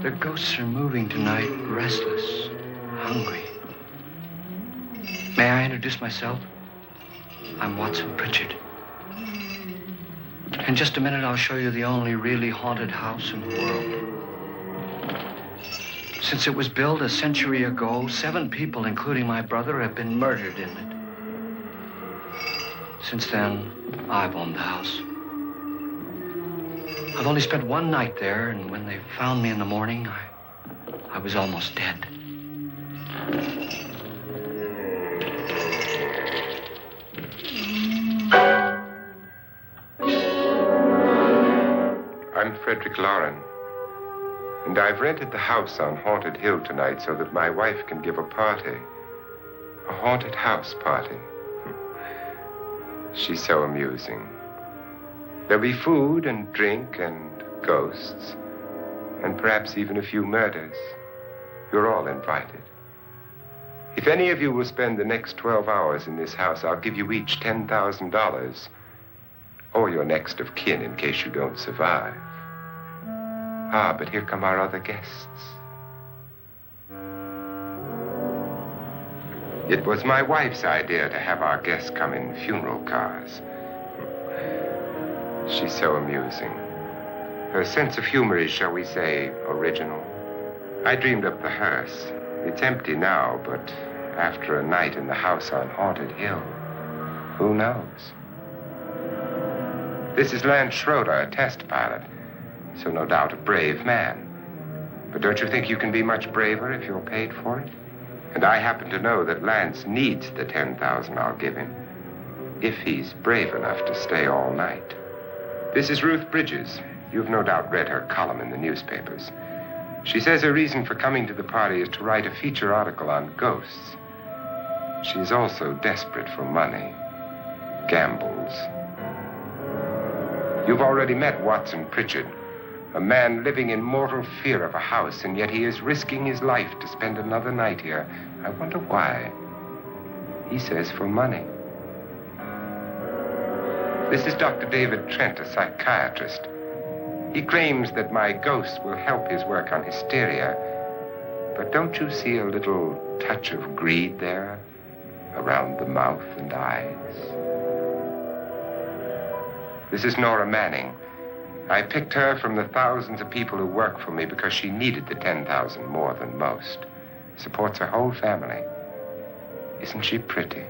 The ghosts are moving tonight, restless, hungry. May I introduce myself? I'm Watson Pritchard. In just a minute, I'll show you the only really haunted house in the world. Since it was built a century ago, 7 people, including my brother, have been murdered in it. Since then, I've owned the house. I've only spent one night there, and when they found me in the morning, I was almost dead. I'm Frederick Lauren, and I've rented the house on Haunted Hill tonight so that my wife can give a party. A haunted house party. She's so amusing. There'll be food and drink and ghosts, and perhaps even a few murders. You're all invited. If any of you will spend the next 12 hours in this house, I'll give you each $10,000, or your next of kin in case you don't survive. Ah, but here come our other guests. It was my wife's idea to have our guests come in funeral cars. She's so amusing. Her sense of humor is, shall we say, original. I dreamed up the hearse. It's empty now, but after a night in the house on Haunted Hill, who knows? This is Lance Schroeder, a test pilot, so no doubt a brave man. But don't you think you can be much braver if you're paid for it? And I happen to know that Lance needs the $10,000 I'll give him, if he's brave enough to stay all night. This is Ruth Bridges. You've no doubt read her column in the newspapers. She says her reason for coming to the party is to write a feature article on ghosts. She's also desperate for money, gambles. You've already met Watson Pritchard, a man living in mortal fear of a house, and yet he is risking his life to spend another night here. I wonder why. He says for money. This is Dr. David Trent, a psychiatrist. He claims that my ghost will help his work on hysteria. But don't you see a little touch of greed there around the mouth and eyes? This is Nora Manning. I picked her from the thousands of people who work for me because she needed the $10,000 more than most. Supports her whole family. Isn't she pretty?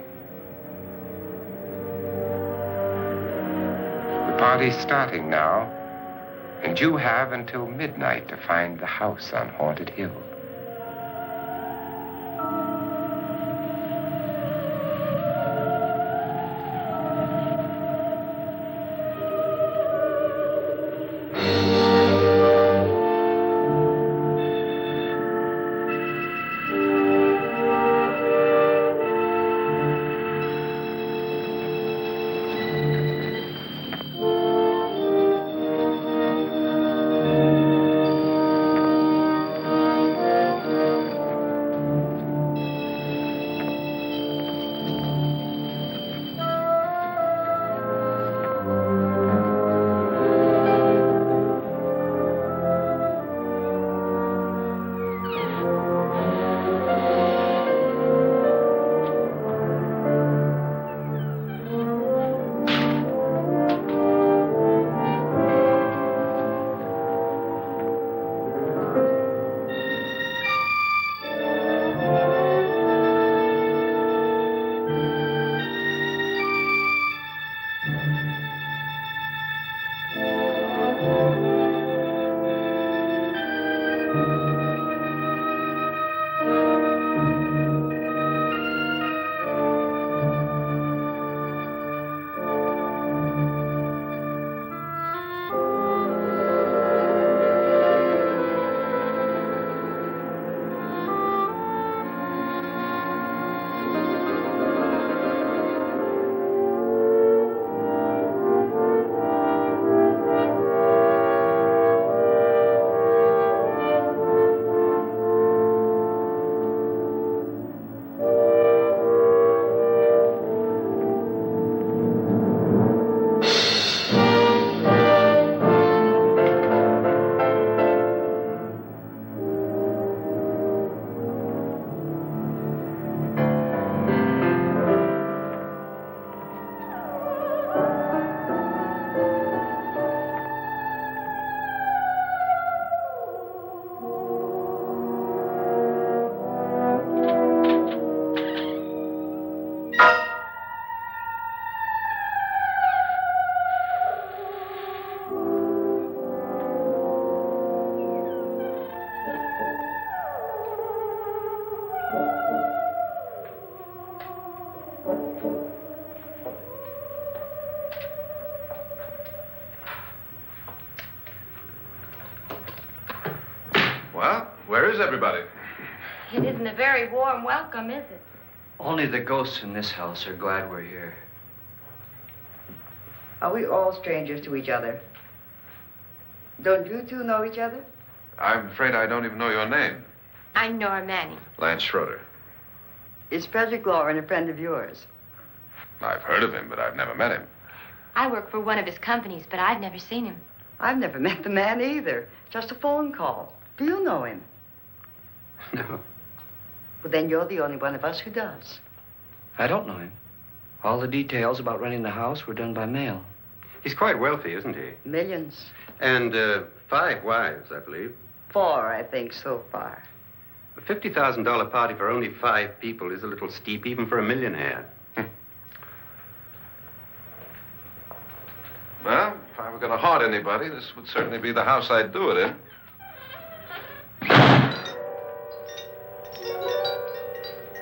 The party's starting now, and you have until midnight to find the house on Haunted Hill. Well, where is everybody? It isn't a very warm welcome, is it? Only the ghosts in this house are glad we're here. Are we all strangers to each other? Don't you two know each other? I'm afraid I don't even know your name. I'm Nora Manning. Lance Schroeder. Is Frederick Lauren a friend of yours? I've heard of him, but I've never met him. I work for one of his companies, but I've never seen him. I've never met the man either. Just a phone call. Do you know him? No, Well, then you're the only one of us who does. I don't know him. All the details about renting the house were done by mail. He's quite wealthy, isn't he? Millions. And 5 wives, I believe. 4, I think, so far. A $50,000 party for only 5 people is a little steep, even for a millionaire. Well, if I were going to haunt anybody, this would certainly be the house I'd do it in.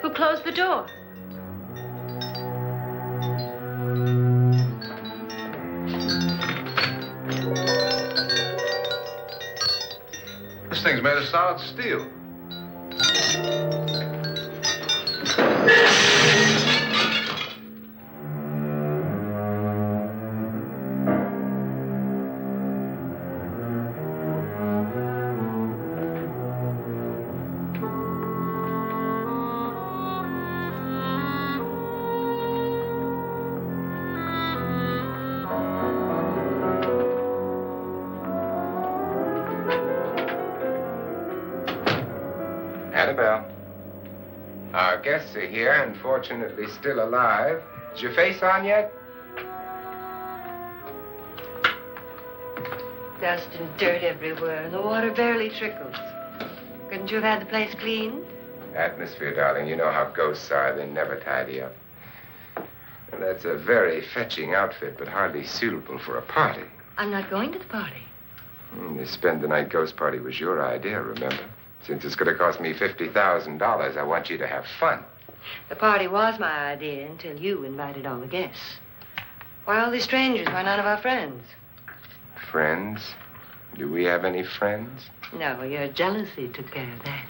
Who closed the door? This thing's made of solid steel. Annabelle. Our guests are here, unfortunately still alive. Is your face on yet? Dust and dirt everywhere, and the water barely trickles. Couldn't you have had the place cleaned? Atmosphere, darling. You know how ghosts are. They never tidy up. And that's a very fetching outfit, but hardly suitable for a party. I'm not going to the party. The spend-the-night ghost party was your idea, remember? Since it's going to cost me $50,000, I want you to have fun. The party was my idea until you invited all the guests. Why all these strangers? Why none of our friends? Friends? Do we have any friends? No, your jealousy took care of that.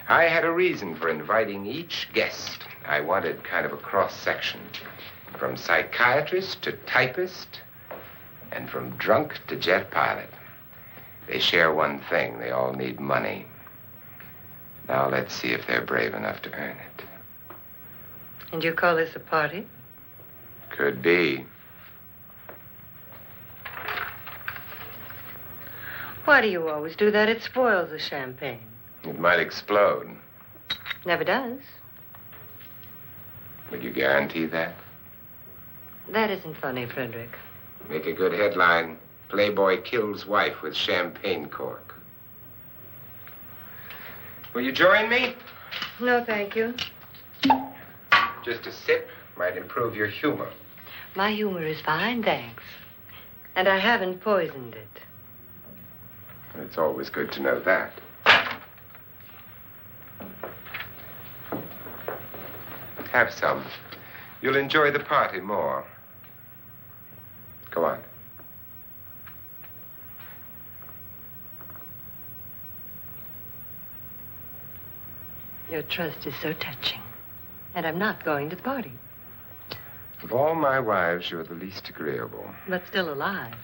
I had a reason for inviting each guest. I wanted kind of a cross-section. From psychiatrist to typist, and from drunk to jet pilot. They share one thing. They all need money. Now let's see if they're brave enough to earn it. And you call this a party? Could be. Why do you always do that? It spoils the champagne. It might explode. Never does. Will you guarantee that? That isn't funny, Frederick. Make a good headline. Playboy kills wife with champagne cork. Will you join me? No, thank you. Just a sip might improve your humor. My humor is fine, thanks. And I haven't poisoned it. It's always good to know that. Have some. You'll enjoy the party more. Go on. Your trust is so touching. And I'm not going to the party. Of all my wives, you're the least agreeable. But still alive.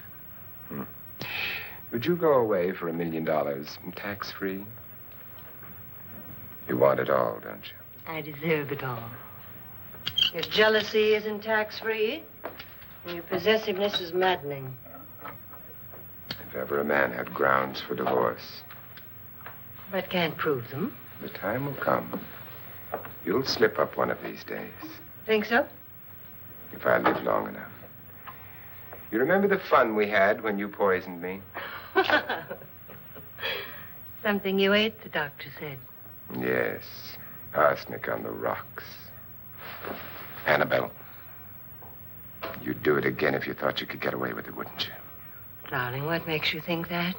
Would you go away for $1 million tax-free? You want it all, don't you? I deserve it all. Your jealousy isn't tax-free, and your possessiveness is maddening. If ever a man had grounds for divorce, But can't prove them. the time will come. You'll slip up one of these days, Think so? if I live long enough. You remember the fun we had when you poisoned me? Something you ate, the doctor said. Yes, arsenic on the rocks. Annabelle, you'd do it again if you thought you could get away with it, wouldn't you? Darling, what makes you think that?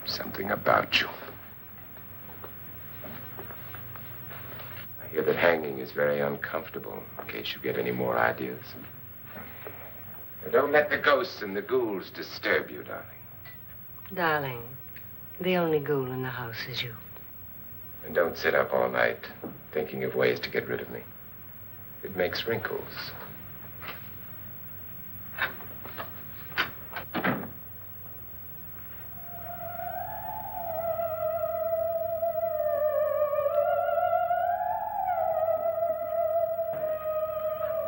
Something about you. I hear that hanging is very uncomfortable, in case you get any more ideas. Now, don't let the ghosts and the ghouls disturb you, darling. Darling, The only ghoul in the house is you. And don't sit up all night thinking of ways to get rid of me. It makes wrinkles.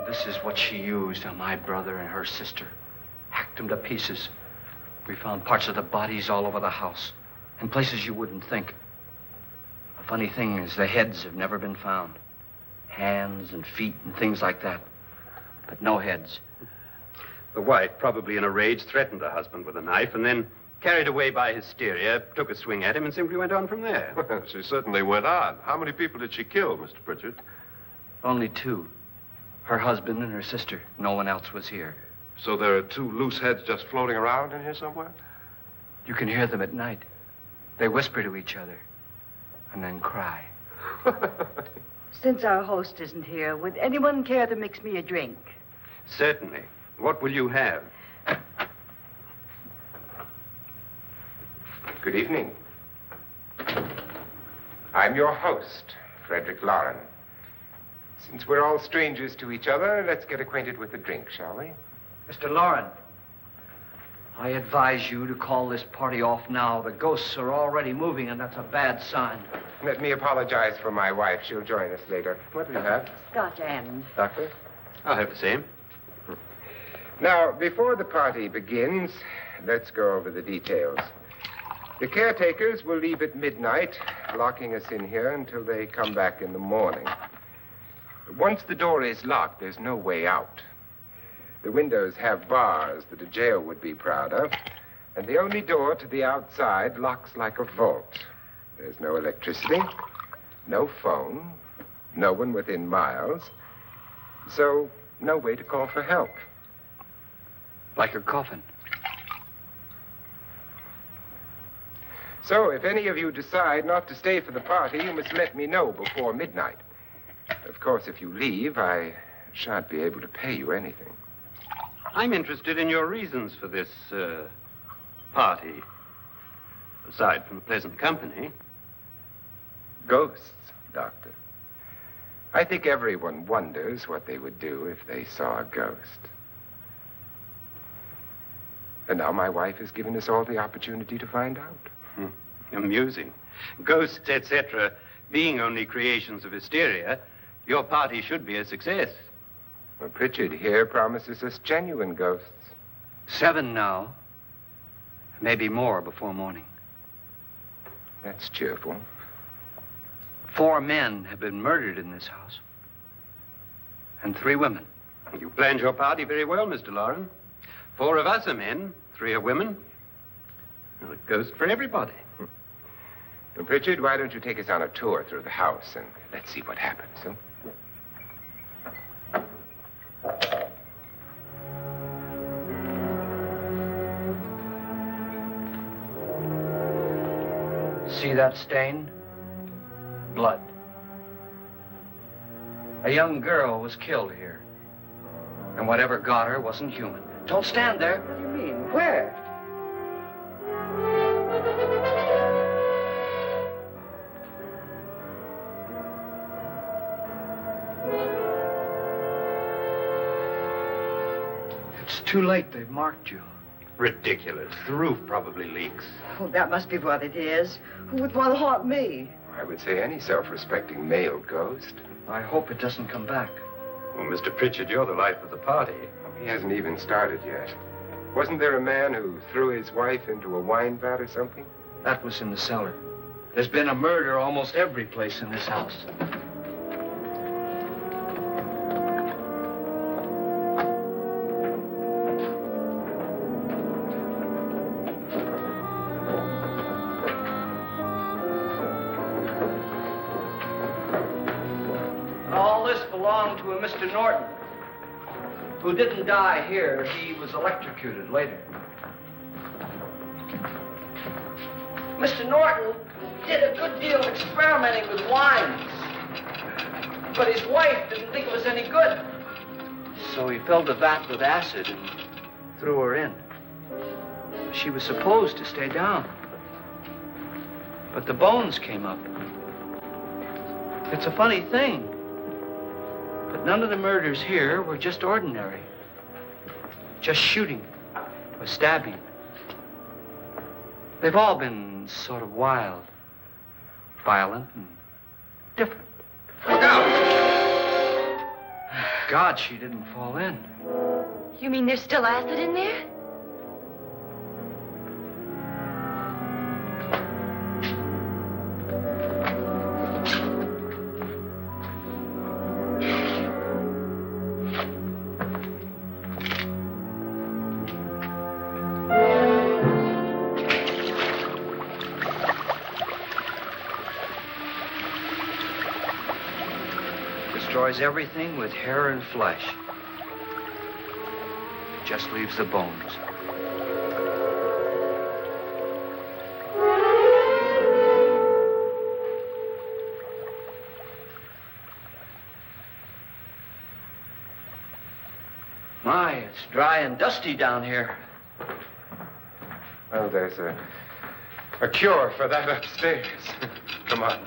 This is what she used on my brother and her sister. Hacked them to pieces. We found parts of the bodies all over the house, in places you wouldn't think. The funny thing is the heads have never been found. Hands and feet and things like that. But no heads. The wife, probably in a rage, threatened her husband with a knife and then, carried away by hysteria, took a swing at him and simply went on from there. Well, she certainly went on. How many people did she kill, Mr. Pritchard? Only two. Her husband and her sister. No one else was here. So there are two loose heads just floating around in here somewhere? You can hear them at night. They whisper to each other and then cry. Since our host isn't here, would anyone care to mix me a drink? Certainly. What will you have? Good evening. I'm your host, Frederick Lauren. Since we're all strangers to each other, let's get acquainted with a drink, shall we? Mr. Lauren, I advise you to call this party off now. The ghosts are already moving, and that's a bad sign. Let me apologize for my wife. She'll join us later. What do you have? Scotch and. Doctor? I'll have the same. Now, before the party begins, let's go over the details. The caretakers will leave at midnight, locking us in here until they come back in the morning. Once the door is locked, there's no way out. The windows have bars that a jail would be proud of, and the only door to the outside locks like a vault. There's no electricity, no phone, no one within miles, so no way to call for help. Like a coffin. So if any of you decide not to stay for the party, you must let me know before midnight. Of course, if you leave, I shan't be able to pay you anything. I'm interested in your reasons for this, party. Aside from the pleasant company. Ghosts, Doctor. I think everyone wonders what they would do if they saw a ghost. And now my wife has given us all the opportunity to find out. Amusing. Ghosts, etc., being only creations of hysteria, your party should be a success. Well, Pritchard here promises us genuine ghosts. 7 now. Maybe more before morning. That's cheerful. 4 men have been murdered in this house. And 3 women. You planned your party very well, Mr. Lauren. 4 of us are men, 3 are women. Well, a ghost for everybody. Well, Pritchard, why don't you take us on a tour through the house and let's see what happens, huh? See that stain? Blood. A young girl was killed here. And whatever got her wasn't human. Don't stand there. What do you mean? Where? It's too late. They've marked you. Ridiculous. The roof probably leaks. Oh, that must be what it is. Who would want to haunt me? I would say any self-respecting male ghost. I hope it doesn't come back. Well, Mr. Pritchard, you're the life of the party. He hasn't even started yet. Wasn't there a man who threw his wife into a wine vat or something? That was in the cellar. There's been a murder almost every place in this house. All this belonged to a Mr. Norton, who didn't die here. He was electrocuted later. Mr. Norton did a good deal of experimenting with wines, but his wife didn't think it was any good. So he filled the vat with acid and threw her in. She was supposed to stay down. But the bones came up. It's a funny thing. But none of the murders here were just ordinary. Just shooting or stabbing. They've all been sort of wild, violent, and different. Look out! God, she didn't fall in. You mean there's still acid in there? Destroys everything with hair and flesh. Just leaves the bones. My, it's dry and dusty down here. Well, there's a cure for that upstairs. Come on.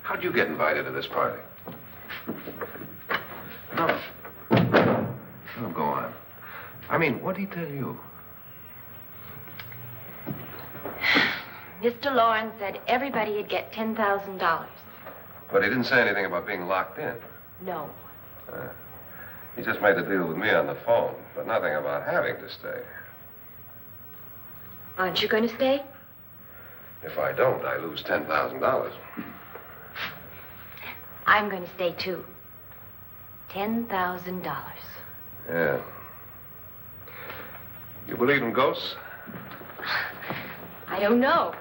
How'd you get invited to this party? No. No, go on. I mean, what did he tell you? Mr. Lawrence said everybody'd get $10,000. But he didn't say anything about being locked in. No. He just made the deal with me on the phone, but nothing about having to stay. Aren't you going to stay? If I don't, I lose $10,000. I'm going to stay, too. $10,000. Yeah. You believe in ghosts? I don't know.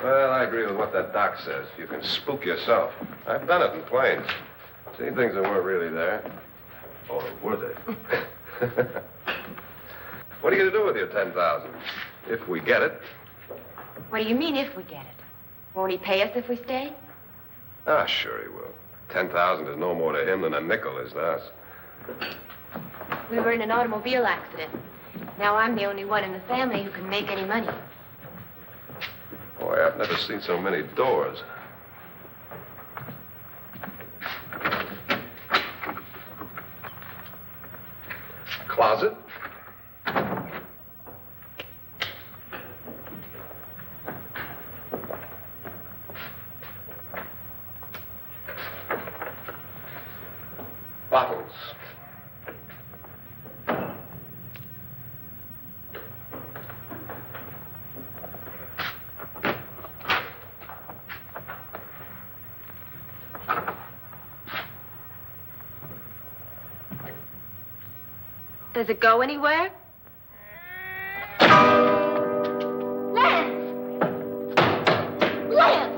Well, I agree with what that doc says. You can spook yourself. I've done it in planes. Seen things that weren't really there. Or were they? What are you going to do with your $10,000? If we get it. What do you mean, if we get it? Won't he pay us if we stay? Ah, sure he will. 10,000 is no more to him than a nickel is to us. We were in an automobile accident. Now I'm the only one in the family who can make any money. Boy, I've never seen so many doors. Closet? Bottles. Does it go anywhere? Lance! Lance!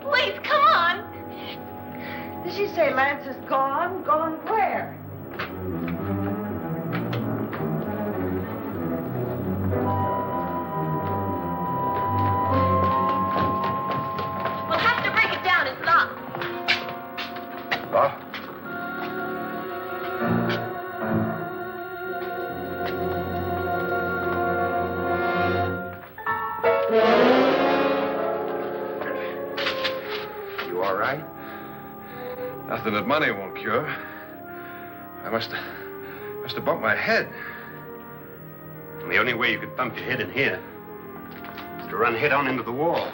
Please, come on. Did she say Lance is gone? Gone where? We'll have to break it down. It's locked. Locked? Nothing that money won't cure. I must have bumped my head. And the only way you could bump your head in here is to run head on into the wall.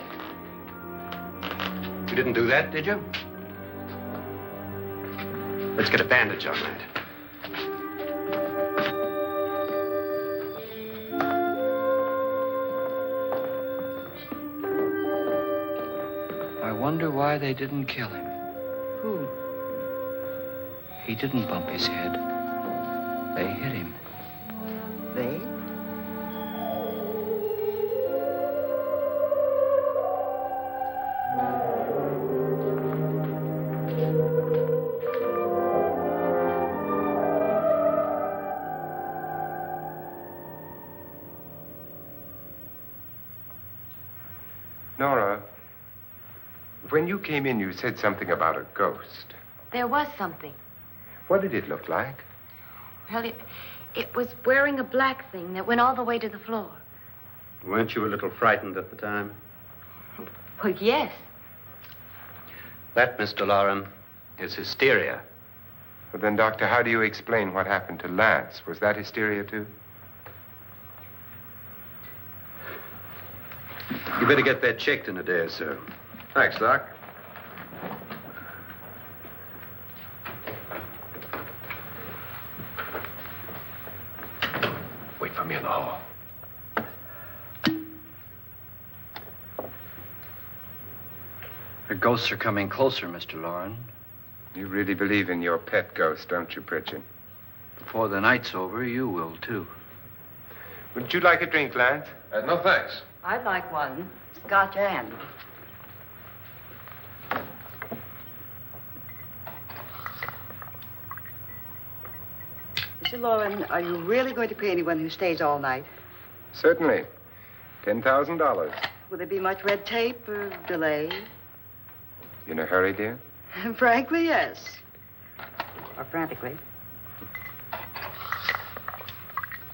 You didn't do that, did you? Let's get a bandage on that. I wonder why they didn't kill him. Who? He didn't bump his head. They hit him. They? Nora, when you came in, you said something about a ghost. There was something. What did it look like? Well, it was wearing a black thing that went all the way to the floor. Weren't you a little frightened at the time? Well, yes. That, Mr. Loren, is hysteria. Well, then, Doctor, how do you explain what happened to Lance? Was that hysteria, too? You better get that checked in a day or so. Thanks, Doc. Wait for me in the hall. The ghosts are coming closer, Mr. Loren. You really believe in your pet ghost, don't you, Pritchard? Before the night's over, you will, too. Would you like a drink, Lance? No, thanks. I'd like one. Scotch and. Mr. Loren, are you really going to pay anyone who stays all night? Certainly. $10,000. Will there be much red tape or delay? In a hurry, dear? Frankly, yes. Or frantically.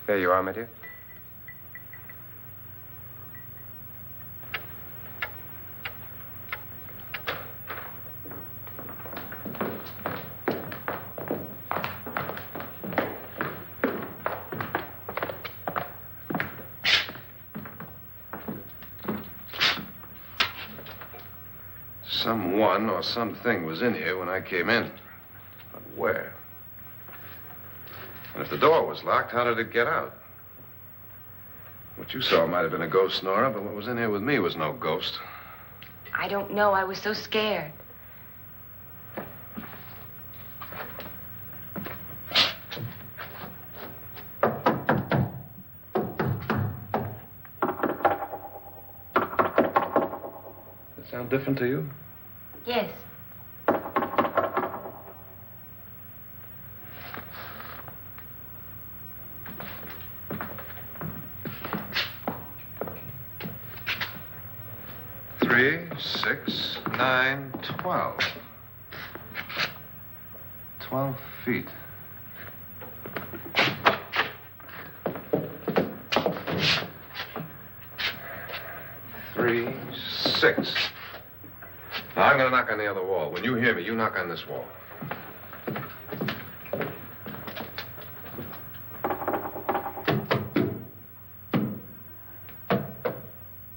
There you are, my dear. Someone or something was in here when I came in. But where? And if the door was locked, how did it get out? What you saw might have been a ghost, Nora, but what was in here with me was no ghost. I don't know. I was so scared. Does it sound different to you? Yes. Three, 6, 9, 12. 12 feet. Three, 6. Now, I'm going to knock on the other wall. When you hear me, you knock on this wall.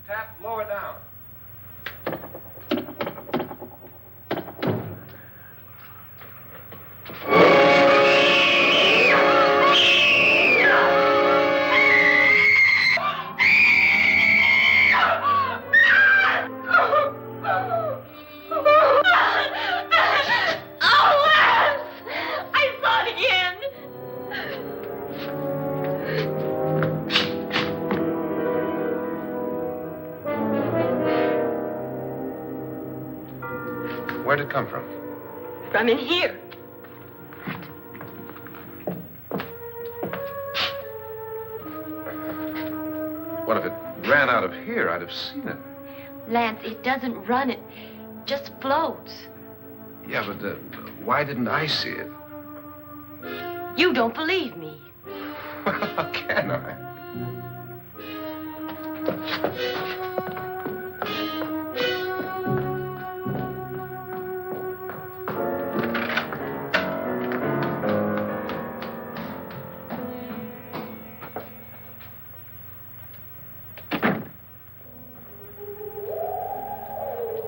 Tap lower down. Where'd it come from? From in here. What if it ran out of here? I'd have seen it. Lance, it doesn't run. It just floats. Yeah, but why didn't I see it? You don't believe me. Well, how can I?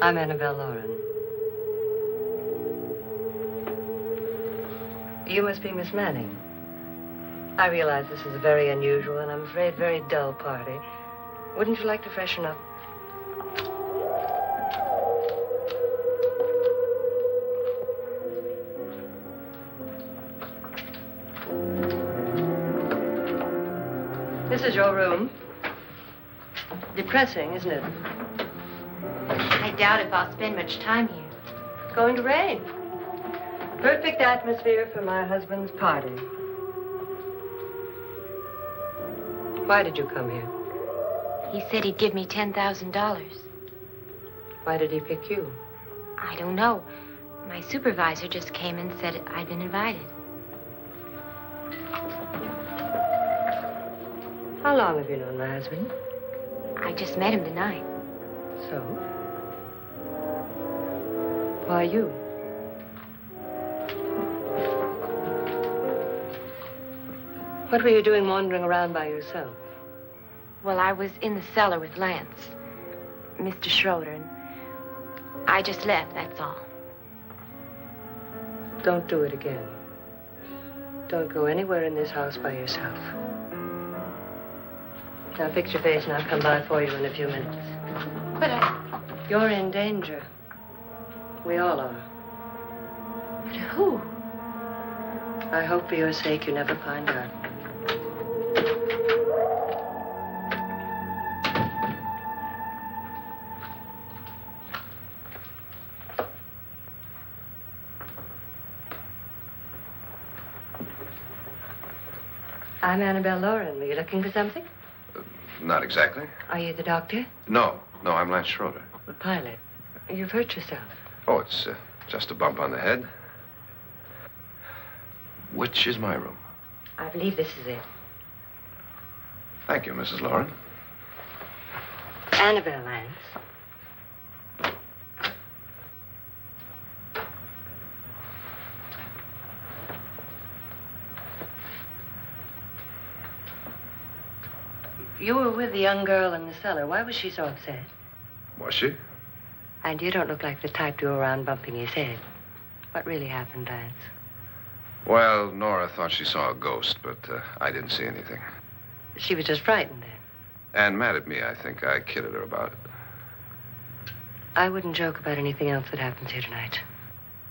I'm Annabelle Lauren. You must be Miss Manning. I realize this is a very unusual and I'm afraid very dull party. Wouldn't you like to freshen up? This is your room. Depressing, isn't it? I doubt if I'll spend much time here. It's going to rain. Perfect atmosphere for my husband's party. Why did you come here? He said he'd give me $10,000. Why did he pick you? I don't know. My supervisor just came and said I'd been invited. How long have you known my husband? I just met him tonight. So? Why you? What were you doing wandering around by yourself? Well, I was in the cellar with Lance, Mr. Schroeder, and I just left, that's all. Don't do it again. Don't go anywhere in this house by yourself. Now fix your face and I'll come by for you in a few minutes. But You're in danger. We all are. but who? I hope for your sake you never find out. I'm Annabelle Lauren. Were you looking for something? Not exactly. Are you the doctor? No, I'm Lance Schroeder. The pilot. You've hurt yourself. Oh, it's just a bump on the head. Which is my room? I believe this is it. Thank you, Mrs. Lauren. Annabelle Lance. You were with the young girl in the cellar. Why was she so upset? Was she? And you don't look like the type to go around bumping his head. What really happened, Lance? Well, Nora thought she saw a ghost, but I didn't see anything. She was just frightened then. And mad at me, I think. I kidded her about it. I wouldn't joke about anything else that happens here tonight.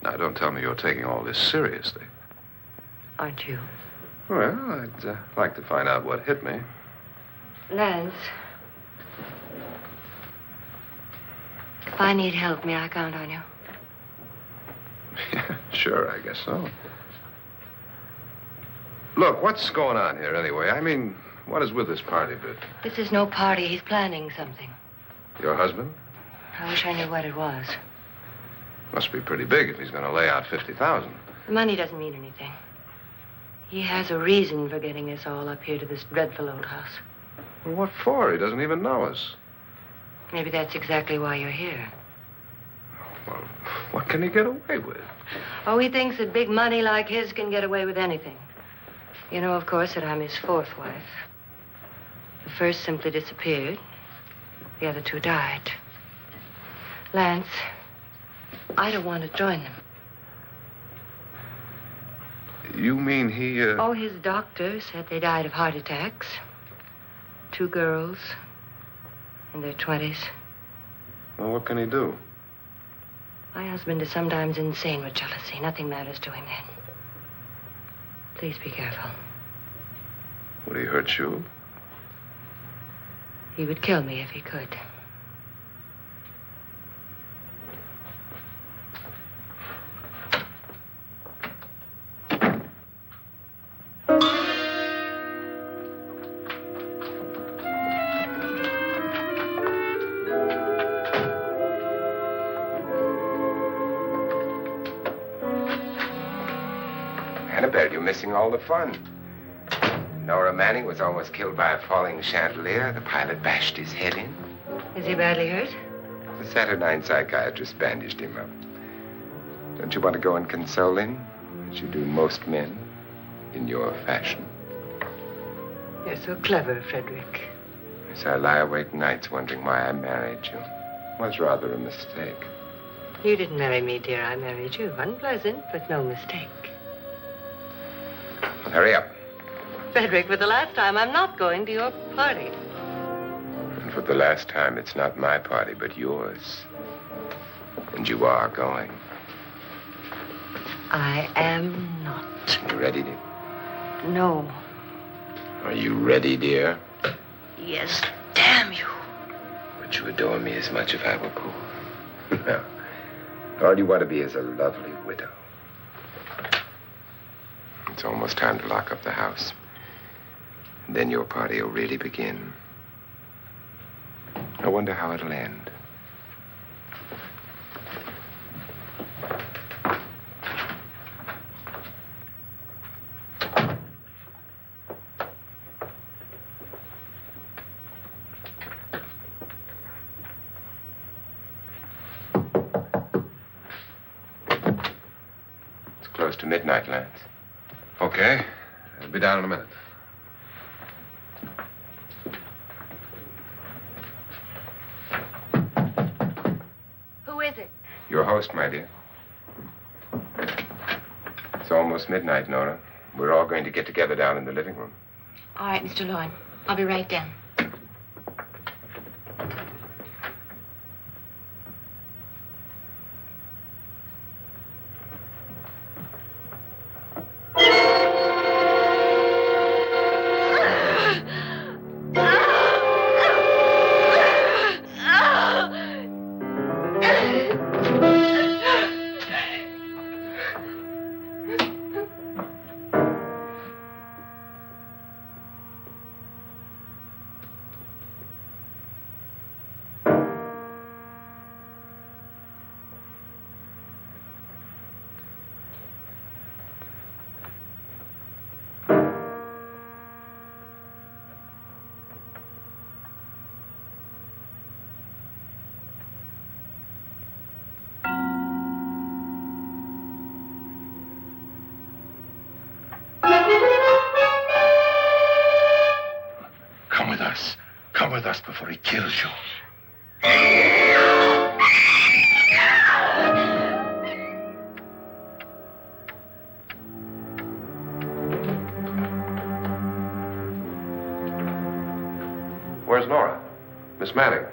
Now, don't tell me you're taking all this seriously. Aren't you? Well, I'd like to find out what hit me. Lance. If I need help, may I count on you? Yeah, sure, I guess so. Look, what's going on here anyway? I mean, what is with this party bit? This is no party. He's planning something. Your husband? I wish I knew what it was. Must be pretty big if he's going to lay out 50,000. The money doesn't mean anything. He has a reason for getting us all up here to this dreadful old house. Well, what for? He doesn't even know us. Maybe that's exactly why you're here. Well, what can he get away with? Oh, he thinks that big money like his can get away with anything. You know, of course, that I'm his fourth wife. The first simply disappeared. The other two died. Lance, I don't want to join them. You mean he, Oh, his doctor said they died of heart attacks. 2 girls in their 20s. Well, what can he do? My husband is sometimes insane with jealousy. Nothing matters to him then. Please be careful. Would he hurt you? He would kill me if he could. Annabelle, you're missing all the fun. Nora Manning was almost killed by a falling chandelier. The pilot bashed his head in. Is he badly hurt? The Saturnine psychiatrist bandaged him up. Don't you want to go and console him, as you do most men, in your fashion? You're so clever, Frederick. Yes, I lie awake nights wondering why I married you. was rather a mistake. You didn't marry me, dear. I married you. Unpleasant, but no mistake. Hurry up. Frederick, for the last time, I'm not going to your party. And for the last time, it's not my party, but yours. And you are going. I am not. You ready, dear? No. Are you ready, dear? Yes, damn you. Would you adore me as much if I were poor? No. All you want to be is a lovely widow. It's almost time to lock up the house. And then your party will really begin. I wonder how it'll end. It's close to midnight, Lance. Okay. I'll be down in a minute. Who is it? Your host, my dear. It's almost midnight, Nora. We're all going to get together down in the living room. All right, Mr. Lloyd. I'll be right down. Come with us before he kills you. Where's Nora? Miss Manning.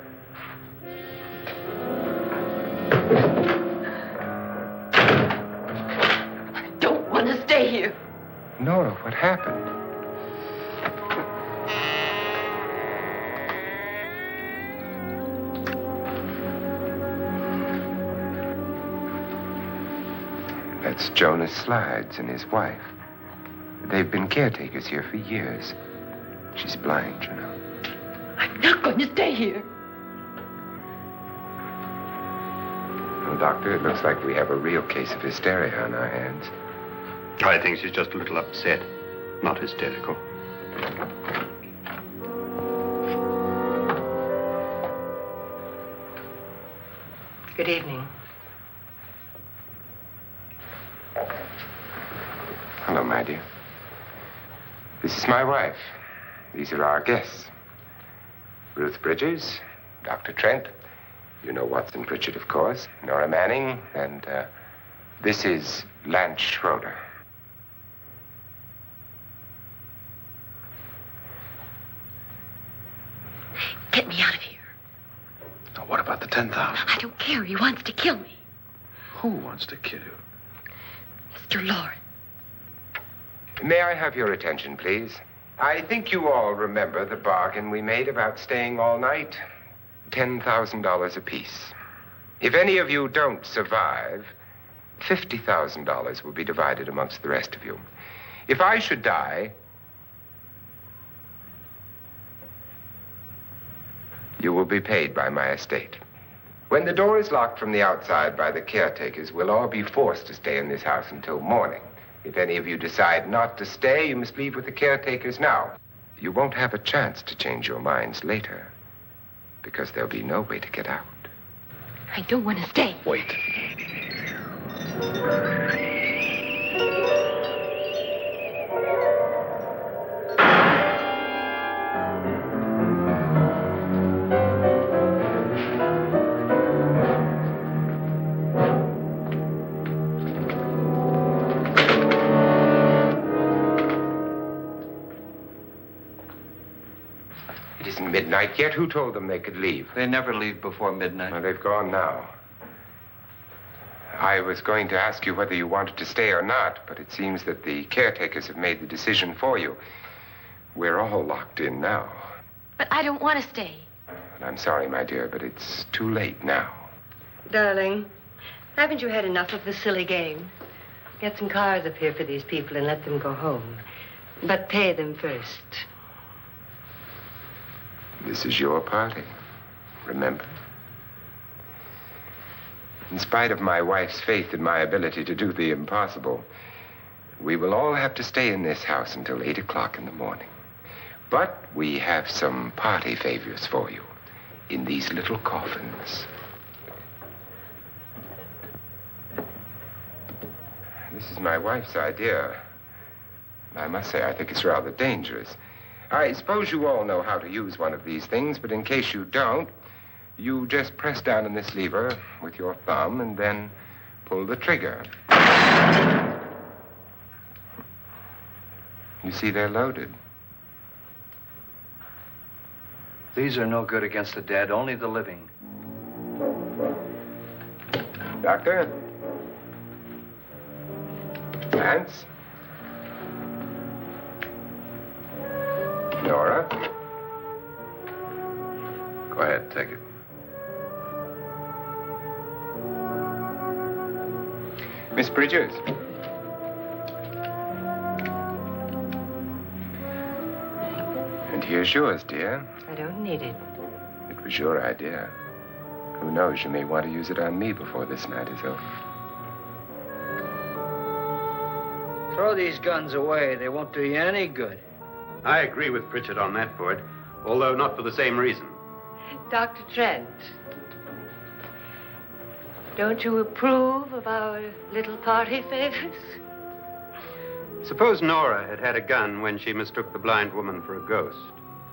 I don't want to stay here. Nora, what happened? That's Jonas Slides and his wife. They've been caretakers here for years. She's blind, you know. I'm not going to stay here. Well, Doctor, it looks like we have a real case of hysteria on our hands. I think she's just a little upset, not hysterical. Good evening. Hello, my dear. This is my wife. These are our guests. Ruth Bridges, Dr. Trent. You know Watson Pritchard, of course. Nora Manning, and this is Lance Schroeder. Get me out of here. Now, what about the 10,000? I don't care. He wants to kill me. Who wants to kill you? Mr. Lawrence. May I have your attention, please? I think you all remember the bargain we made about staying all night. $10,000 apiece. If any of you don't survive, $50,000 will be divided amongst the rest of you. If I should die, you will be paid by my estate. When the door is locked from the outside by the caretakers, we'll all be forced to stay in this house until morning. If any of you decide not to stay, you must leave with the caretakers now. You won't have a chance to change your minds later, because there'll be no way to get out. I don't want to stay. Wait. midnight yet? Who told them they could leave? They never leave before midnight. Well, they've gone now. I was going to ask you whether you wanted to stay or not, but it seems that the caretakers have made the decision for you. We're all locked in now. But I don't want to stay. And I'm sorry, my dear, but it's too late now. Darling, haven't you had enough of the silly game? Get some cars up here for these people and let them go home. But pay them first. This is your party, remember? In spite of my wife's faith in my ability to do the impossible, we will all have to stay in this house until 8 o'clock in the morning. But we have some party favors for you in these little coffins. This is my wife's idea. I must say, I think it's rather dangerous. I suppose you all know how to use one of these things, but in case you don't, you just press down on this lever with your thumb and then pull the trigger. You see, they're loaded. These are no good against the dead, only the living. Doctor? Lance? Nora? Go ahead, take it. Miss Bridges? And here's yours, dear. I don't need it. It was your idea. Who knows, you may want to use it on me before this night is over. Throw these guns away. They won't do you any good. I agree with Pritchard on that point, although not for the same reason. Dr. Trent, don't you approve of our little party favors? Suppose Nora had had a gun when she mistook the blind woman for a ghost.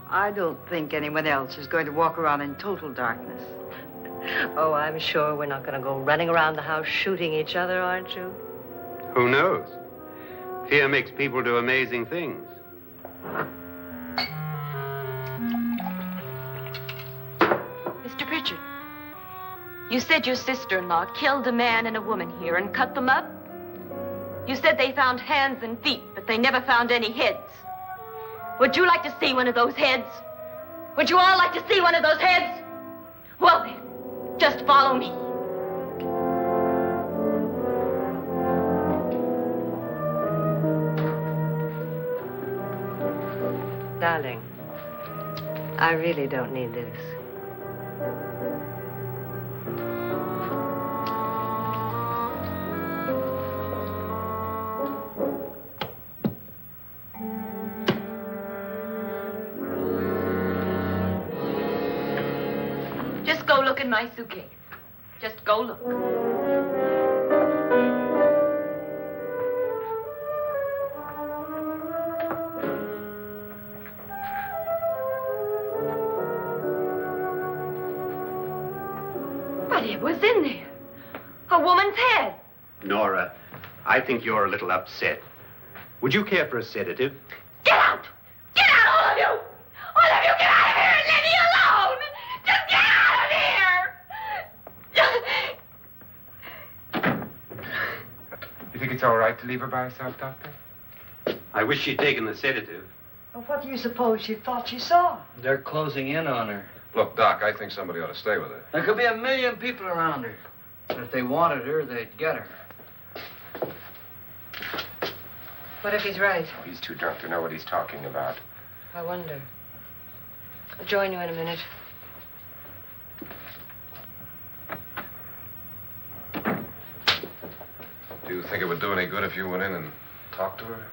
I don't think anyone else is going to walk around in total darkness. Oh, I'm sure we're not going to go running around the house shooting each other, aren't you? Who knows? Fear makes people do amazing things. Mr. Pritchard, you said your sister-in-law killed a man and a woman here and cut them up? You said they found hands and feet, but they never found any heads. Would you like to see one of those heads? Would you all like to see one of those heads? Well then, just follow me. Darling, I really don't need this. Just go look in my suitcase. Just go look. But it was in there. A woman's head. Nora, I think you're a little upset. Would you care for a sedative? Get out! Get out, all of you! All of you, get out of here and leave me alone! Just get out of here! You think it's all right to leave her by herself, Doctor? I wish she'd taken the sedative. Well, what do you suppose she thought she saw? They're closing in on her. Look, Doc, I think somebody ought to stay with her. There could be 1 million people around her. But if they wanted her, they'd get her. What if he's right? Oh, he's too drunk to know what he's talking about. I wonder. I'll join you in a minute. Do you think it would do any good if you went in and talked to her?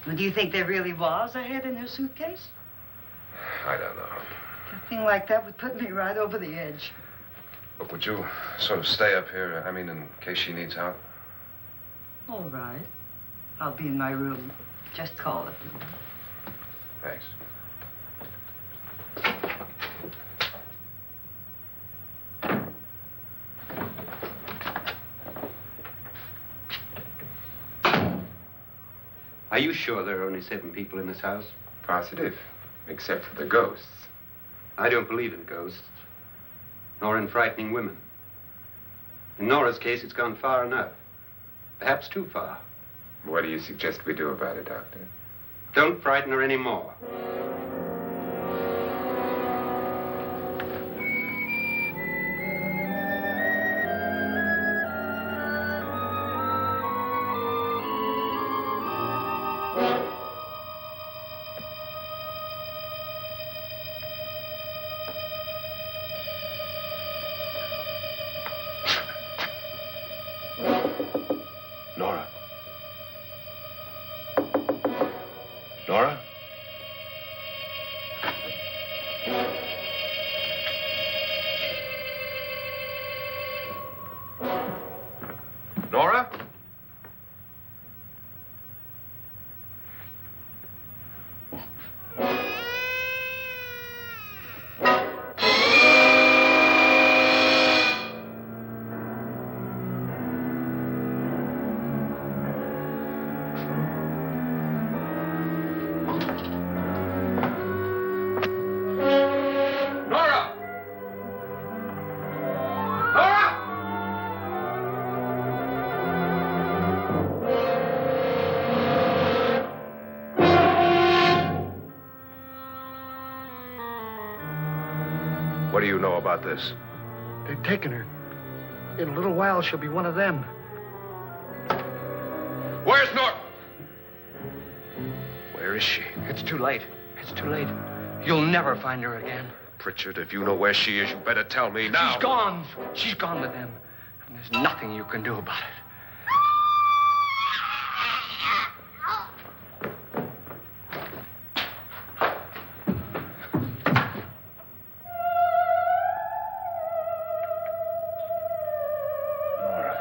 Well, do you think there really was a head in her suitcase? I don't know. A thing like that would put me right over the edge. Look, would you sort of stay up here, in case she needs help? All right. I'll be in my room. Just call it. Thanks. Are you sure there are only 7 people in this house? Positive, except for the ghosts. I don't believe in ghosts, nor in frightening women. In Nora's case, it's gone far enough. Perhaps too far. What do you suggest we do about it, Doctor? Don't frighten her anymore. Nora? Nora? Nora? Nora! Nora! What do you know about this? They've taken her. In a little while, she'll be one of them. Where's Nora? Where is she? It's too late. It's too late. You'll never find her again. Pritchard, if you know where she is, you better tell me now. She's gone. She's gone with them. And there's nothing you can do about it. Nora.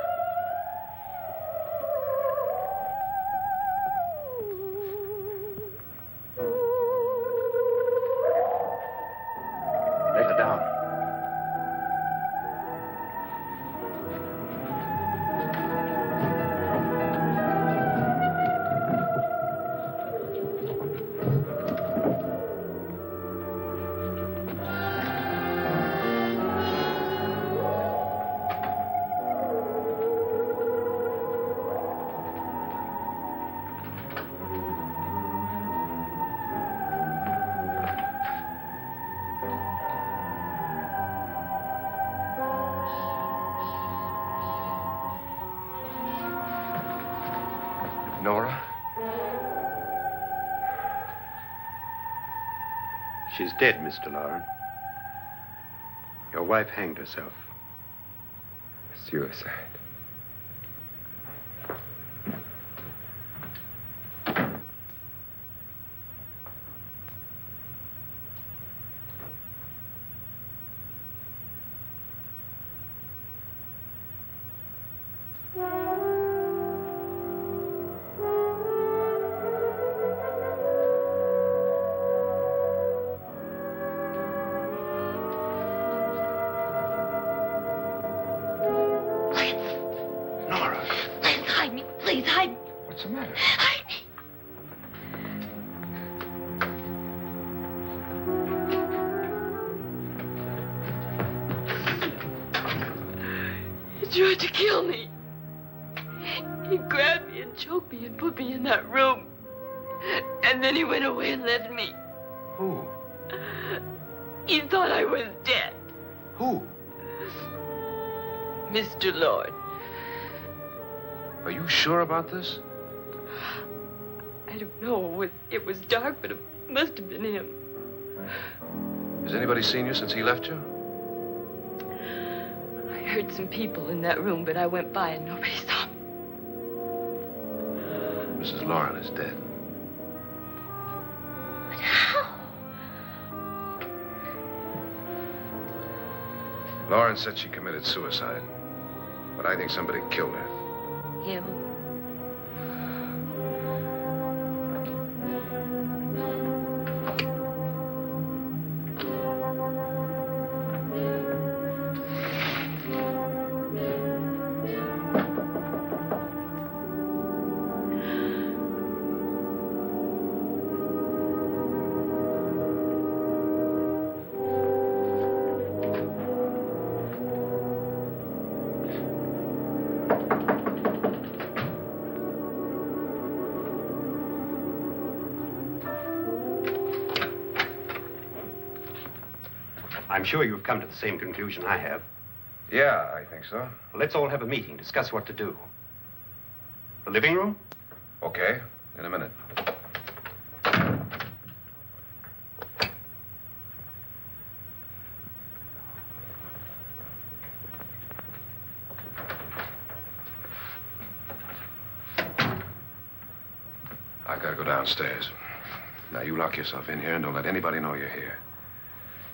Let her down. Nora? She's dead, Mr. Lauren. Your wife hanged herself. Suicide. Nora, Please hide me. Please hide me. what's the matter? Hide me. He tried to kill me. He grabbed me and choked me and put me in that room. And then he went away and left me. Who? He thought I was dead. Who? Mr. Lord. Are you sure about this? I don't know. It was dark, but it must have been him. Has anybody seen you since he left you? I heard some people in that room, but I went by and nobody saw me. Mrs. Lauren is dead. But how? Lauren said she committed suicide, but I think somebody killed her. Him? I'm sure you've come to the same conclusion I have. Yeah, I think so. Well, let's all have a meeting, discuss what to do. The living room? Okay, in a minute. I gotta go downstairs. Now, you lock yourself in here and don't let anybody know you're here.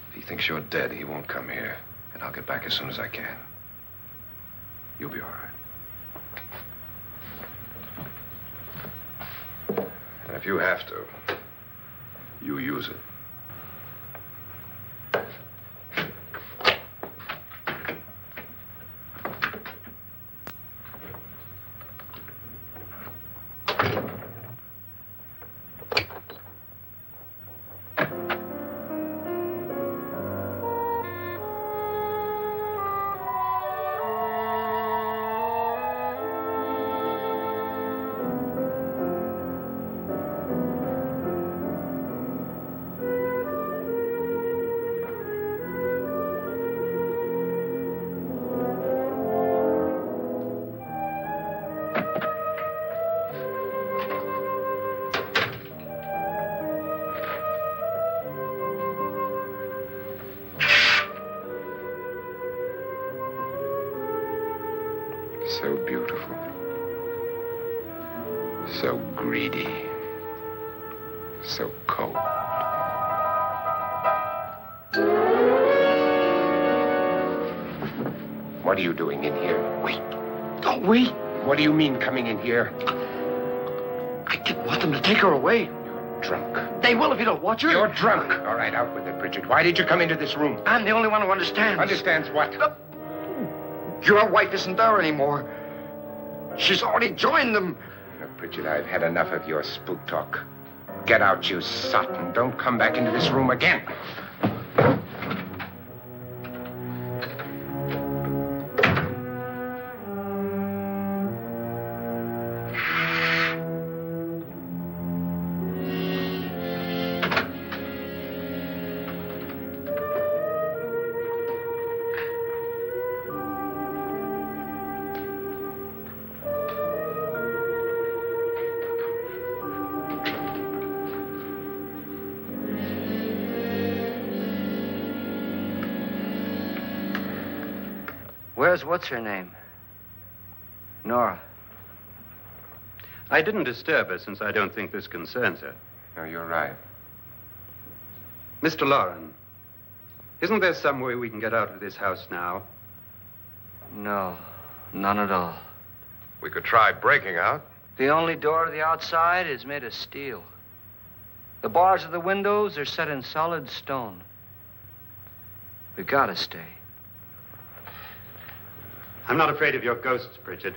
If he thinks you're dead, he won't come here. And I'll get back as soon as I can. You'll be all right. And if you have to, you use it. So beautiful. So greedy. So cold. What are you doing in here? Wait. Don't wait. What do you mean coming in here? I didn't want them to take her away. You're drunk. They will if you don't watch her. You're drunk. All right, out with it, Bridget. Why did you come into this room? I'm the only one who understands. Understands what? Your wife isn't there anymore. She's already joined them. Look, Bridget, I've had enough of your spook talk. Get out, you sot, and don't come back into this room again. Where's what's-her-name? Nora. I didn't disturb her since I don't think this concerns her. No, you're right. Mr. Loren, isn't there some way we can get out of this house now? No, none at all. We could try breaking out. The only door to the outside is made of steel. The bars of the windows are set in solid stone. We gotta stay. I'm not afraid of your ghosts, Bridget.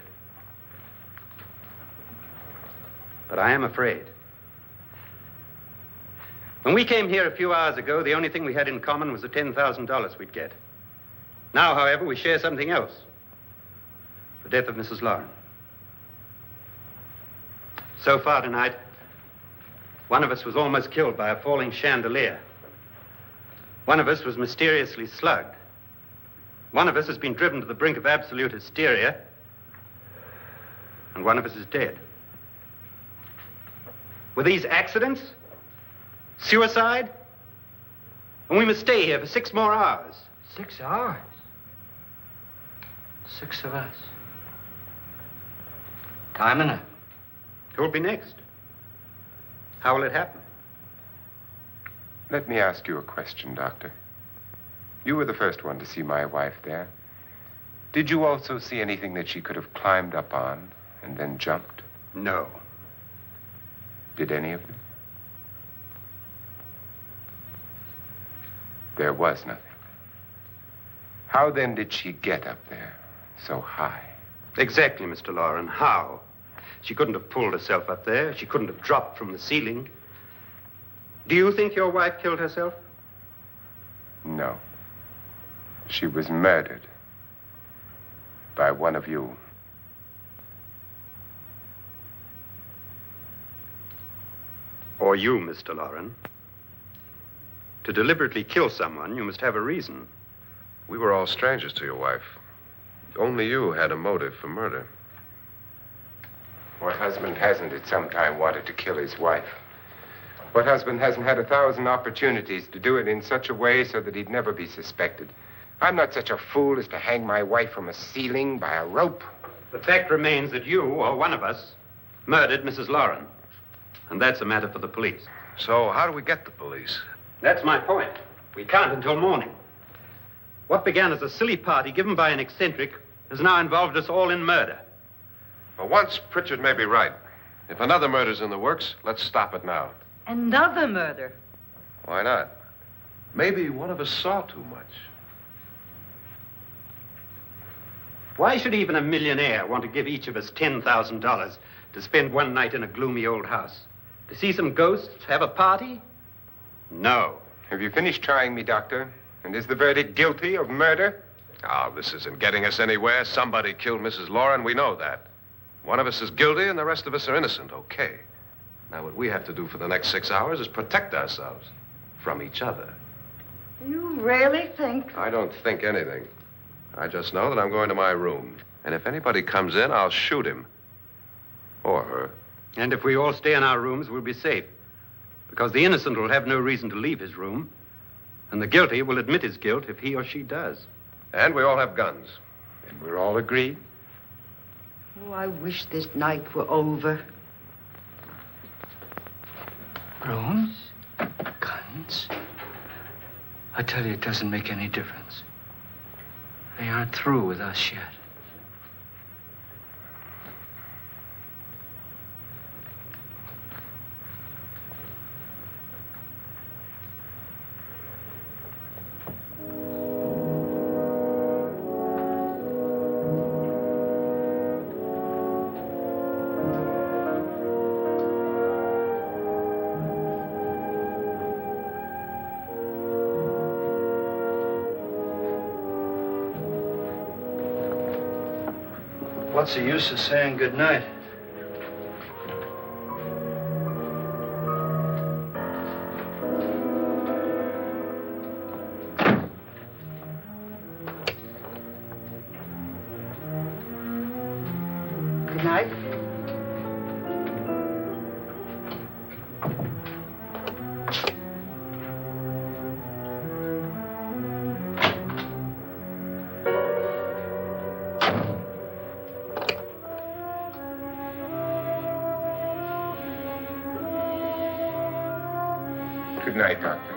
But I am afraid. When we came here a few hours ago, the only thing we had in common was the $10,000 we'd get. Now, however, we share something else. The death of Mrs. Loren. So far tonight, one of us was almost killed by a falling chandelier. One of us was mysteriously slugged. One of us has been driven to the brink of absolute hysteria. And one of us is dead. Were these accidents? Suicide? And we must stay here for 6 more hours. 6 hours? 6 of us. Time enough. Who'll be next? How will it happen? Let me ask you a question, Doctor. You were the first one to see my wife there. Did you also see anything that she could have climbed up on and then jumped? No. Did any of you? There was nothing. How then did she get up there so high? Exactly, Mr. Loren. How? She couldn't have pulled herself up there. She couldn't have dropped from the ceiling. Do you think your wife killed herself? No. She was murdered by one of you. Or you, Mr. Loren. To deliberately kill someone, you must have a reason. We were all strangers to your wife. Only you had a motive for murder. What husband hasn't at some time wanted to kill his wife? What husband hasn't had 1,000 opportunities to do it in such a way so that he'd never be suspected? I'm not such a fool as to hang my wife from a ceiling by a rope. The fact remains that you, or one of us, murdered Mrs. Lauren. And that's a matter for the police. So how do we get the police? That's my point. We can't until morning. What began as a silly party given by an eccentric has now involved us all in murder. For once, Pritchard may be right. If another murder's in the works, let's stop it now. Another murder. Why not? Maybe one of us saw too much. Why should even a millionaire want to give each of us $10,000 to spend one night in a gloomy old house? To see some ghosts, have a party? No. Have you finished trying me, Doctor? And is the verdict guilty of murder? Oh, this isn't getting us anywhere. Somebody killed Mrs. Lauren. We know that. One of us is guilty and the rest of us are innocent. Okay. Now, what we have to do for the next 6 hours is protect ourselves from each other. You really think? I don't think anything. I just know that I'm going to my room. And if anybody comes in, I'll shoot him. Or her. And if we all stay in our rooms, we'll be safe. Because the innocent will have no reason to leave his room. And the guilty will admit his guilt if he or she does. And we all have guns. And we're all agreed? Oh, I wish this night were over. Rooms? Guns? I tell you, it doesn't make any difference. They aren't through with us yet. What's the use of saying good night? Good night. Good night, Doctor.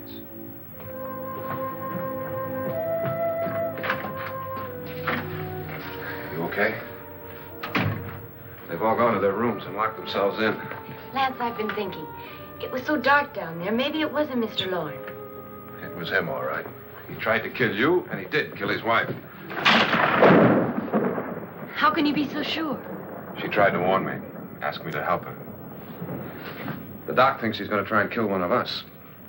Lance. You okay? They've all gone to their rooms and locked themselves in. Lance, I've been thinking. It was so dark down there. Maybe it wasn't Mr. Lorne. It was him, all right. He tried to kill you, and he did kill his wife. How can you be so sure? She tried to warn me, asked me to help her. The doc thinks he's going to try and kill one of us.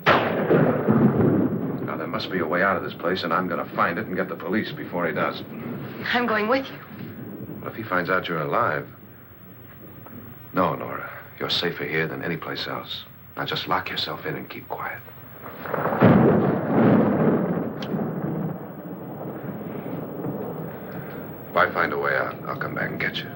Now, there must be a way out of this place, and I'm going to find it and get the police before he does. I'm going with you. Well, if he finds out you're alive... No, Nora. You're safer here than any place else. Now, just lock yourself in and keep quiet. If I find a way out, I'll come back and get you.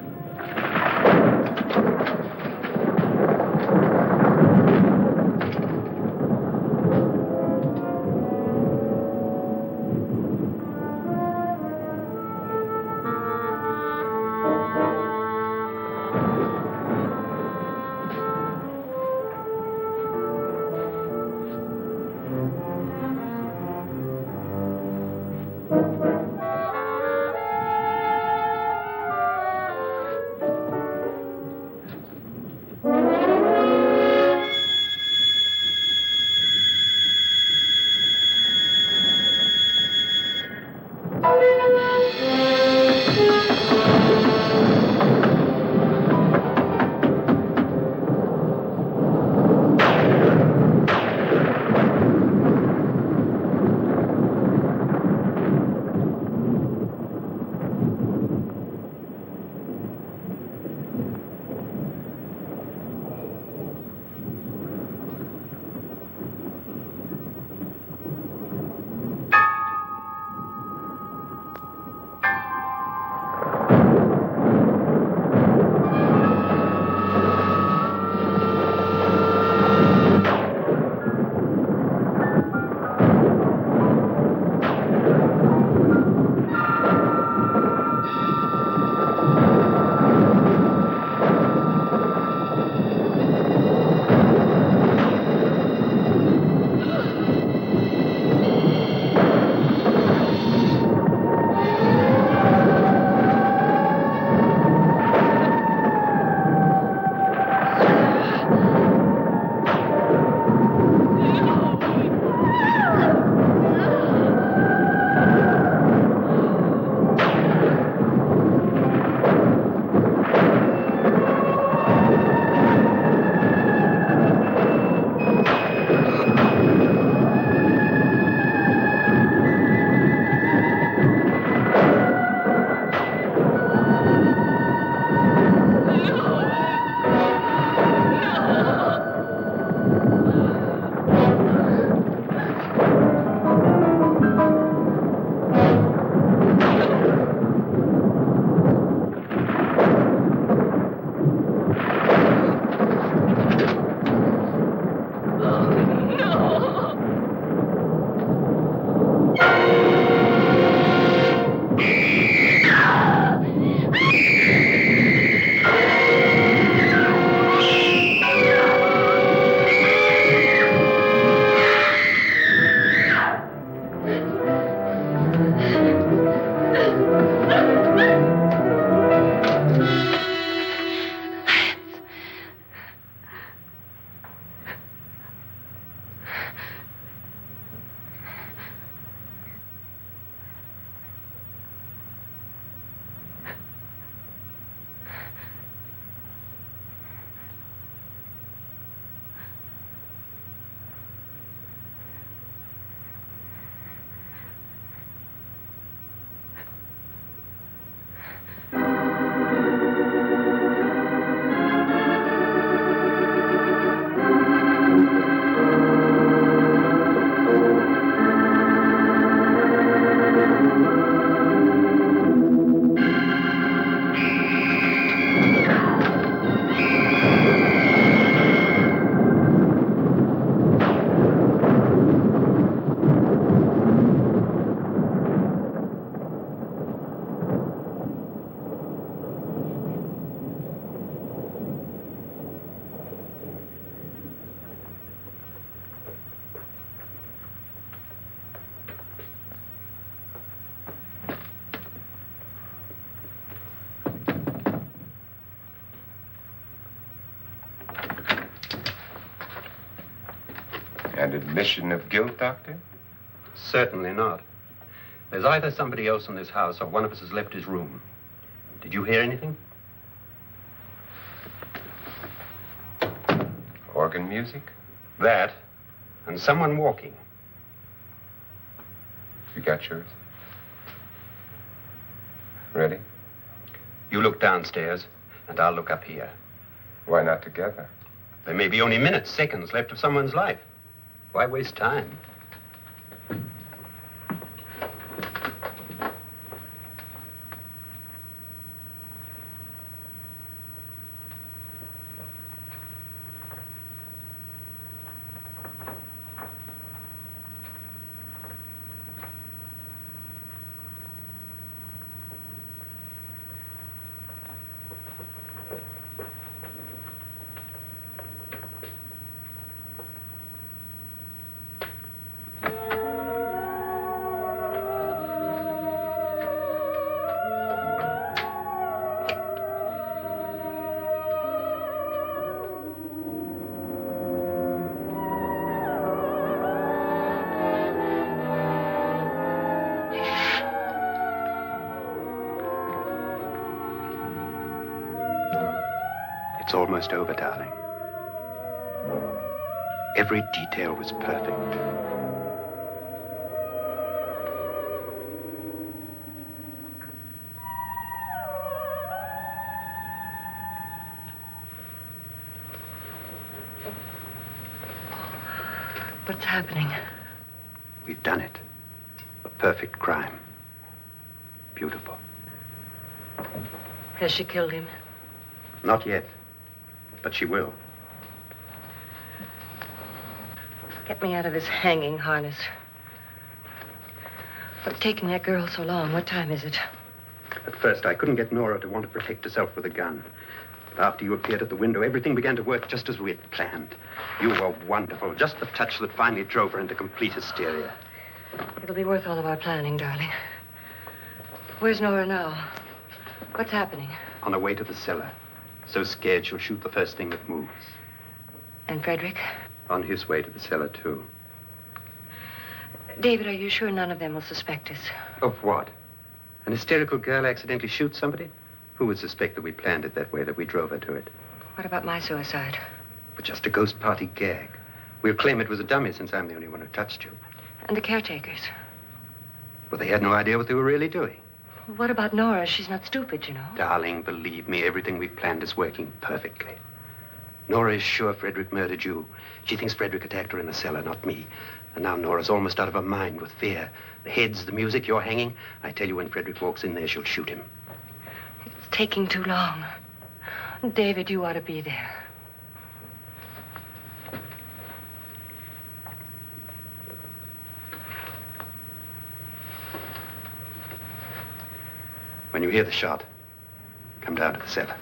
An admission of guilt, Doctor? Certainly not. There's either somebody else in this house or one of us has left his room. Did you hear anything? Organ music? That, and someone walking. You got yours? Ready? You look downstairs, and I'll look up here. Why not together? There may be only minutes, seconds left of someone's life. Why waste time? It's almost over, darling. Every detail was perfect. What's happening? We've done it. A perfect crime. Beautiful. Has she killed him? Not yet, but she will. Get me out of this hanging harness. What's taking that girl so long? What time is it? At first, I couldn't get Nora to want to protect herself with a gun. But after you appeared at the window, everything began to work just as we had planned. You were wonderful. Just the touch that finally drove her into complete hysteria. It'll be worth all of our planning, darling. Where's Nora now? What's happening? On her way to the cellar. So scared she'll shoot the first thing that moves. And Frederick? On his way to the cellar, too. David, are you sure none of them will suspect us? Of what? An hysterical girl accidentally shoots somebody? Who would suspect that we planned it that way, that we drove her to it? What about my suicide? But just a ghost party gag. We'll claim it was a dummy since I'm the only one who touched you. And the caretakers? Well, they had no idea what they were really doing. What about Nora? She's not stupid, you know. Darling, believe me, everything we've planned is working perfectly. Nora is sure Frederick murdered you. She thinks Frederick attacked her in the cellar, not me. And now Nora's almost out of her mind with fear. The heads, the music, you're hanging. I tell you, when Frederick walks in there, she'll shoot him. It's taking too long. David, you ought to be there. When you hear the shot, come down to the cellar.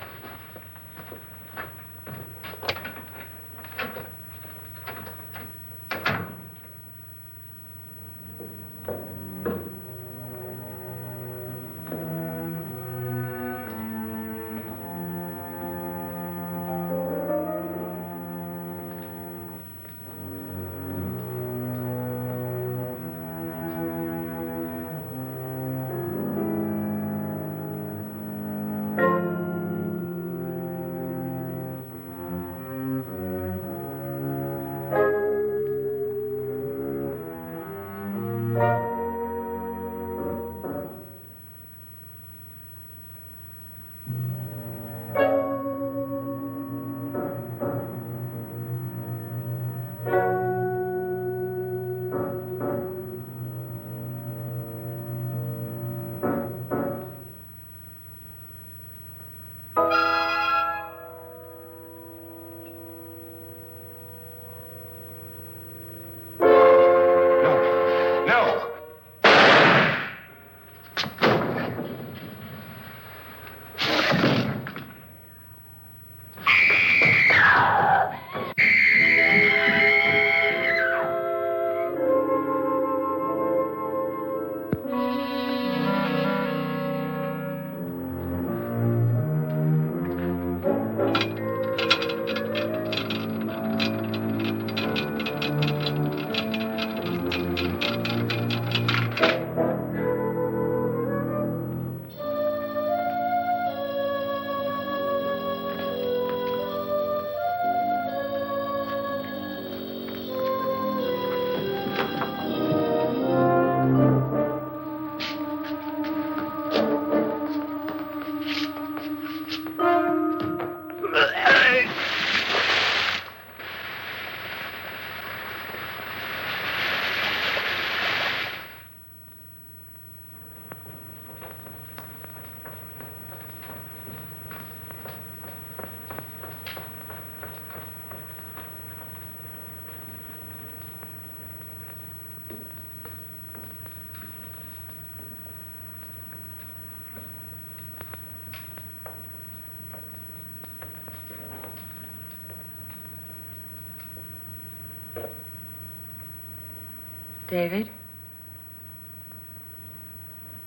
David?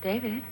David?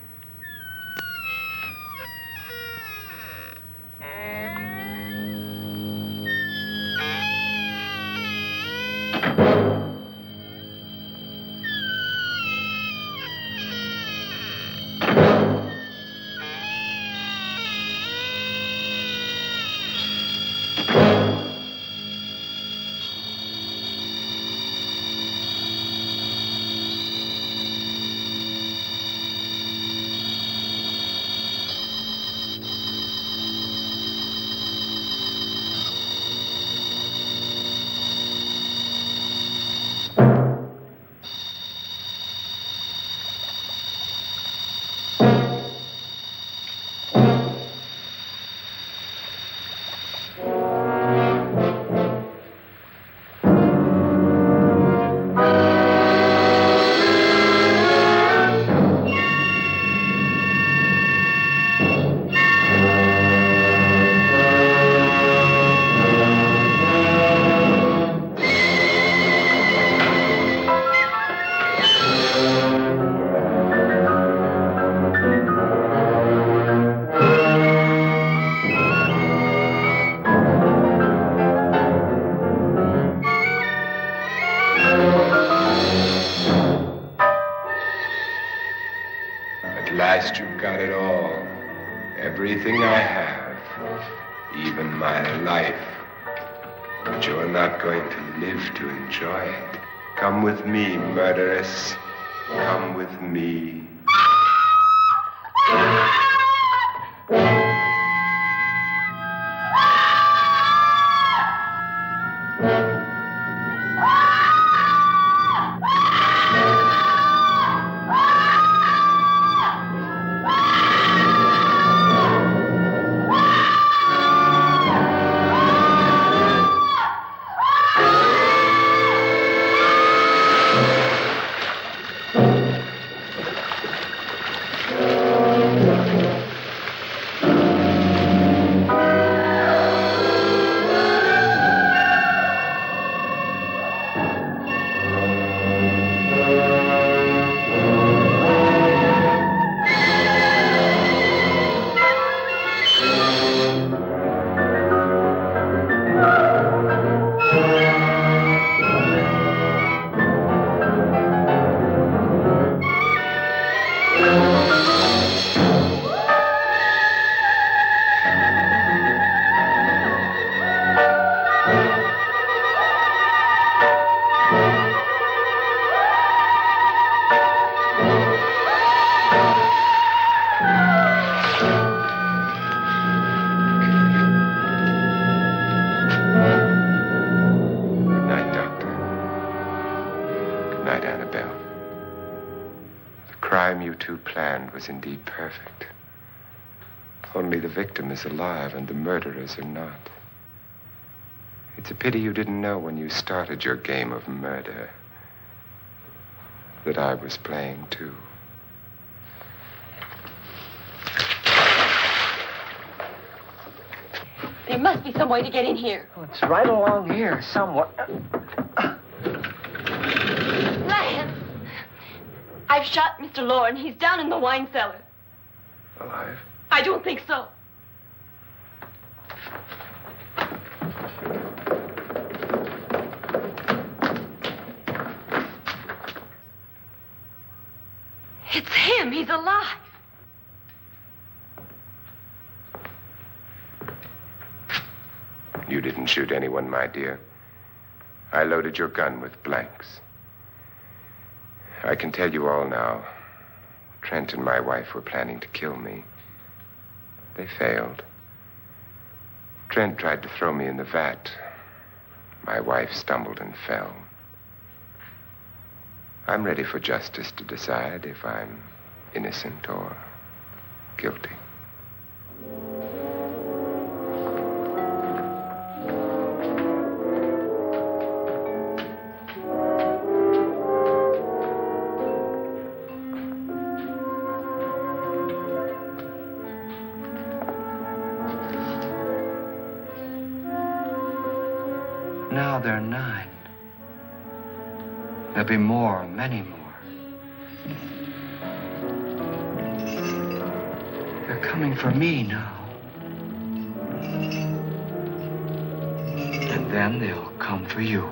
At last you've got it all. Everything I have. Even my life. But you're not going to live to enjoy it. Come with me, murderess. Come with me. Was indeed perfect. Only the victim is alive and the murderers are not. It's a pity you didn't know when you started your game of murder that I was playing too. There must be some way to get in here. Oh, it's right along here somewhere. Lance! I've shot Mr. Loren. He's down in the wine cellar. Alive? I don't think so. It's him. He's alive. You didn't shoot anyone, my dear. I loaded your gun with blanks. I can tell you all now. Trent and my wife were planning to kill me. They failed. Trent tried to throw me in the vat. My wife stumbled and fell. I'm ready for justice to decide if I'm innocent or guilty. Now there are 9. There'll be more, many more. They're coming for me now. And then they'll come for you.